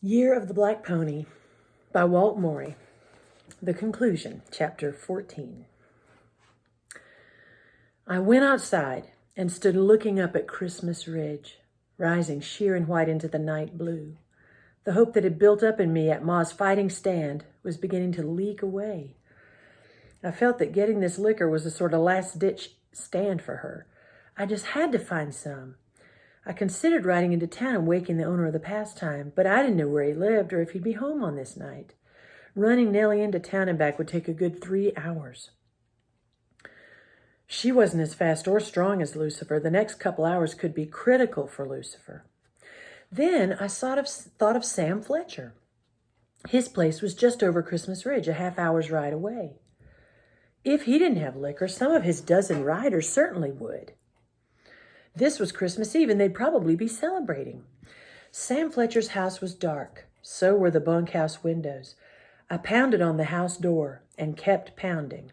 Year of the Black Pony by Walt Morey. The conclusion, chapter 14. I went outside and stood looking up at Christmas Ridge, rising sheer and white into the night blue. The hope that had built up in me at Ma's fighting stand was beginning to leak away. I felt that getting this liquor was a sort of last-ditch stand for her. I just had to find some. I considered riding into town and waking the owner of the pastime, but I didn't know where he lived or if he'd be home on this night. Running Nellie into town and back would take a good 3 hours. She wasn't as fast or strong as Lucifer. The next couple hours could be critical for Lucifer. Then I thought of Sam Fletcher. His place was just over Christmas Ridge, a half-hour's ride away. If he didn't have liquor, some of his dozen riders certainly would. This was Christmas Eve, and they'd probably be celebrating. Sam Fletcher's house was dark. So were the bunkhouse windows. I pounded on the house door and kept pounding.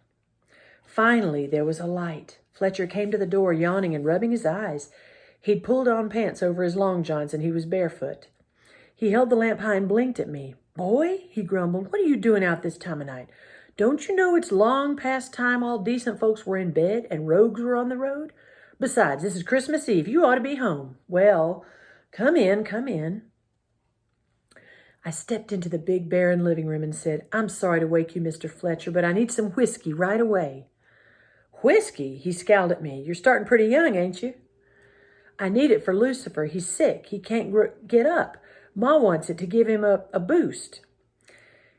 Finally, there was a light. Fletcher came to the door, yawning and rubbing his eyes. He'd pulled on pants over his long johns, and he was barefoot. He held the lamp high and blinked at me. "Boy," he grumbled, "what are you doing out this time of night? Don't you know it's long past time all decent folks were in bed and rogues were on the road? Besides, this is Christmas Eve. You ought to be home." "Well, come in, come in." I stepped into the big barren living room and said, "I'm sorry to wake you, Mr. Fletcher, but I need some whiskey right away." "Whiskey?" He scowled at me. "You're starting pretty young, ain't you?" "I need it for Lucifer. He's sick. He can't get up. Ma wants it to give him a boost."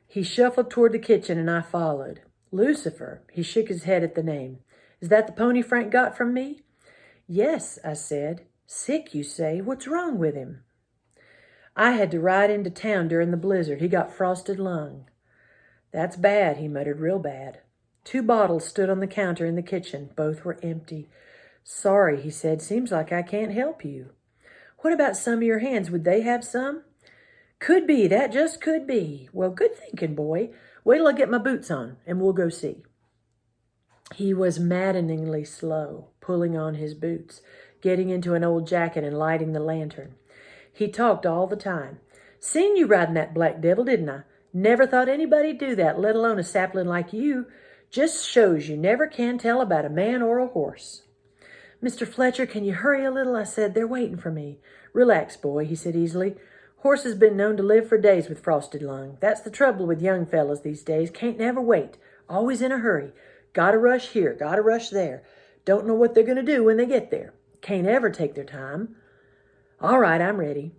He shuffled toward the kitchen and I followed. "Lucifer," he shook his head at the name. "Is that the pony Frank got from me?" "Yes," I said. "Sick, you say? What's wrong with him?" "I had to ride into town during the blizzard. He got frosted lung." "That's bad," he muttered, "real bad." 2 bottles stood on the counter in the kitchen. Both were empty. "Sorry," he said. "Seems like I can't help you." "What about some of your hands? Would they have some?" "Could be. That just could be." "Well, good thinking, boy. Wait till I get my boots on, and we'll go see." He was maddeningly slow, pulling on his boots, getting into an old jacket and lighting the lantern. He talked all the time. "Seen you riding that black devil, didn't I? Never thought anybody'd do that, let alone a sapling like you. Just shows you never can tell about a man or a horse." "Mr. Fletcher, can you hurry a little?" I said. "They're waiting for me." "Relax, boy," he said easily. "Horses been known to live for days with frosted lung. That's the trouble with young fellas these days. Can't never wait. Always in a hurry. Gotta rush here, gotta rush there. Don't know what they're going to do when they get there. Can't ever take their time." "All right, I'm ready."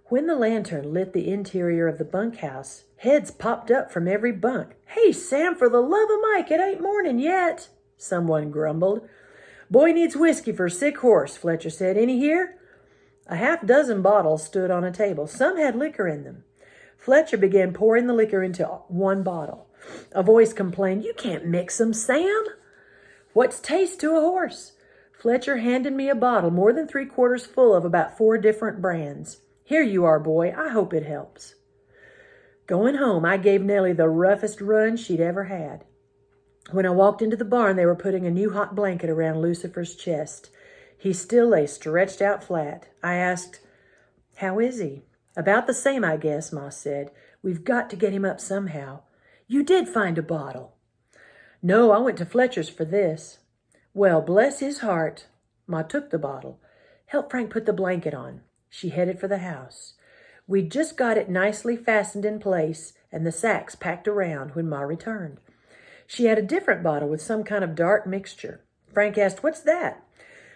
When the lantern lit the interior of the bunkhouse, heads popped up from every bunk. "Hey, Sam, for the love of Mike, it ain't morning yet," someone grumbled. "Boy needs whiskey for a sick horse," Fletcher said. "Any here?" A half-dozen bottles stood on a table. Some had liquor in them. Fletcher began pouring the liquor into 1 bottle. A voice complained, "You can't mix them, Sam." "What's taste to a horse?" Fletcher handed me a bottle more than 3/4 full of about 4 different brands. "Here you are, boy. I hope it helps." Going home, I gave Nellie the roughest run she'd ever had. When I walked into the barn, they were putting a new hot blanket around Lucifer's chest. He still lay stretched out flat. I asked, "How is he?" "About the same, I guess," Ma said. "We've got to get him up somehow." "You did find a bottle?" "No, I went to Fletcher's for this." "Well, bless his heart." Ma took the bottle. "Help Frank put the blanket on." She headed for the house. We'd just got it nicely fastened in place and the sacks packed around when Ma returned. She had a different bottle with some kind of dark mixture. Frank asked, "What's that?"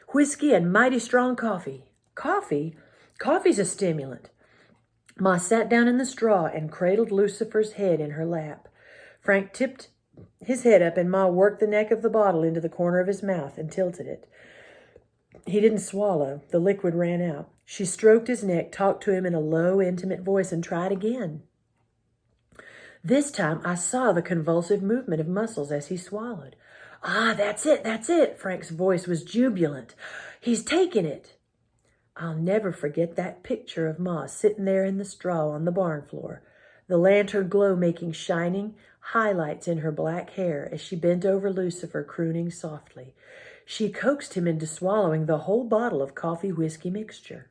"Whiskey and mighty strong coffee." "Coffee? Coffee's a stimulant." Ma sat down in the straw and cradled Lucifer's head in her lap. Frank tipped his head up and Ma worked the neck of the bottle into the corner of his mouth and tilted it. He didn't swallow. The liquid ran out. She stroked his neck, talked to him in a low, intimate voice, and tried again. This time I saw the convulsive movement of muscles as he swallowed. "Ah, that's it, that's it." Frank's voice was jubilant. "He's taken it." I'll never forget that picture of Ma sitting there in the straw on the barn floor, the lantern glow making shining highlights in her black hair as she bent over Lucifer, crooning softly. She coaxed him into swallowing the whole bottle of coffee whiskey mixture.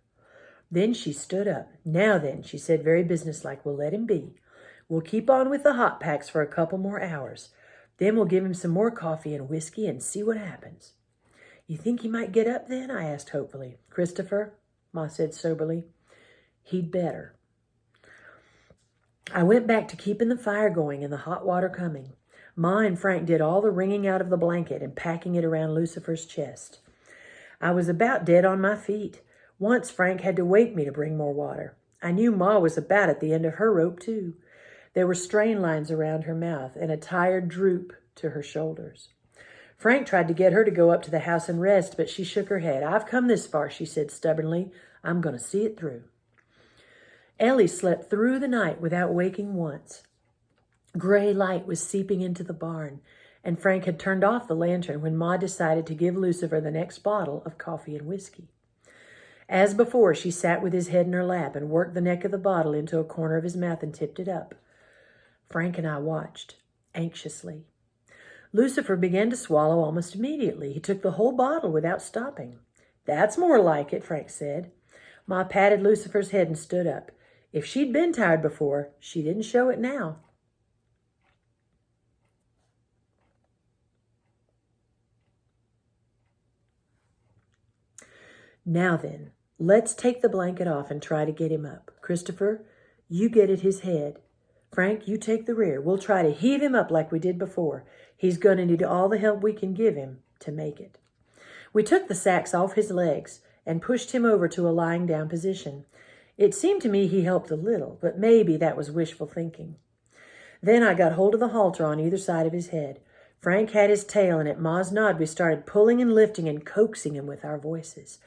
Then she stood up. "Now then," she said, very businesslike, "we'll let him be. We'll keep on with the hot packs for a couple more hours. Then we'll give him some more coffee and whiskey and see what happens." "You think he might get up then?" I asked hopefully. "Christopher," Ma said soberly, "he'd better." I went back to keeping the fire going and the hot water coming. Ma and Frank did all the wringing out of the blanket and packing it around Lucifer's chest. I was about dead on my feet. Once Frank had to wake me to bring more water. I knew Ma was about at the end of her rope, too. There were strain lines around her mouth and a tired droop to her shoulders. Frank tried to get her to go up to the house and rest, but she shook her head. "I've come this far," she said stubbornly. "I'm going to see it through." Ellie slept through the night without waking once. Gray light was seeping into the barn, and Frank had turned off the lantern when Ma decided to give Lucifer the next bottle of coffee and whiskey. As before, she sat with his head in her lap and worked the neck of the bottle into a corner of his mouth and tipped it up. Frank and I watched, anxiously. Lucifer began to swallow almost immediately. He took the whole bottle without stopping. "That's more like it," Frank said. Ma patted Lucifer's head and stood up. If she'd been tired before, she didn't show it now. "Now then, let's take the blanket off and try to get him up. Christopher, you get at his head. Frank, you take the rear. We'll try to heave him up like we did before. He's going to need all the help we can give him to make it." We took the sacks off his legs and pushed him over to a lying down position. It seemed to me he helped a little, but maybe that was wishful thinking. Then I got hold of the halter on either side of his head. Frank had his tail, and at Ma's nod we started pulling and lifting and coaxing him with our voices.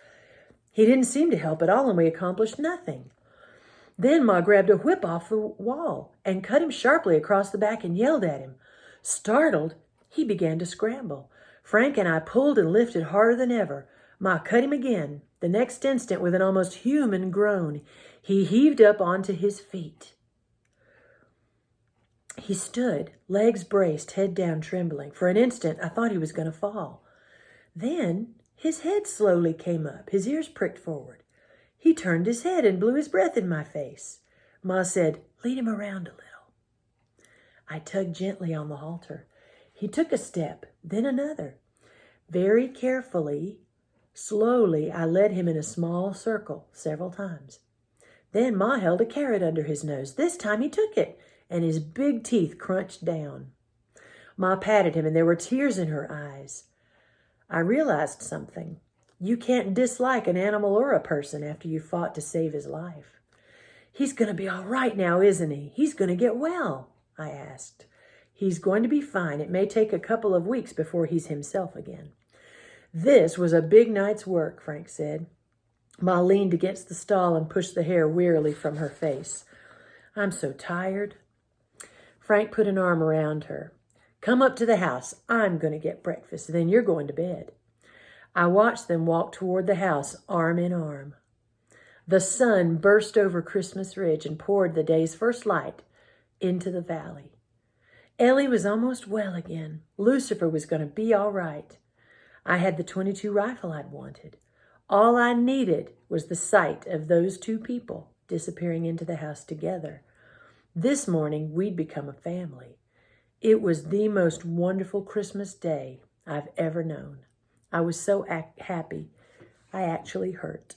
He didn't seem to help at all, and we accomplished nothing. Then Ma grabbed a whip off the wall and cut him sharply across the back and yelled at him. Startled, he began to scramble. Frank and I pulled and lifted harder than ever. Ma cut him again. The next instant, with an almost human groan, he heaved up onto his feet. He stood, legs braced, head down, trembling. For an instant, I thought he was going to fall. Then his head slowly came up, his ears pricked forward. He turned his head and blew his breath in my face. Ma said, "Lead him around a little." I tugged gently on the halter. He took a step, then another. Very carefully, slowly, I led him in a small circle several times. Then Ma held a carrot under his nose. This time he took it, and his big teeth crunched down. Ma patted him, and there were tears in her eyes. I realized something. You can't dislike an animal or a person after you fought to save his life. "He's going to be all right now, isn't he? He's going to get well?" I asked. "He's going to be fine. It may take a couple of weeks before he's himself again." "This was a big night's work," Frank said. Ma leaned against the stall and pushed the hair wearily from her face. "I'm so tired." Frank put an arm around her. "Come up to the house. I'm going to get breakfast. Then you're going to bed." I watched them walk toward the house, arm in arm. The sun burst over Christmas Ridge and poured the day's first light into the valley. Ellie was almost well again. Lucifer was going to be all right. I had the .22 rifle I'd wanted. All I needed was the sight of those two people disappearing into the house together. This morning, we'd become a family. It was the most wonderful Christmas day I've ever known. I was so happy, I actually hurt.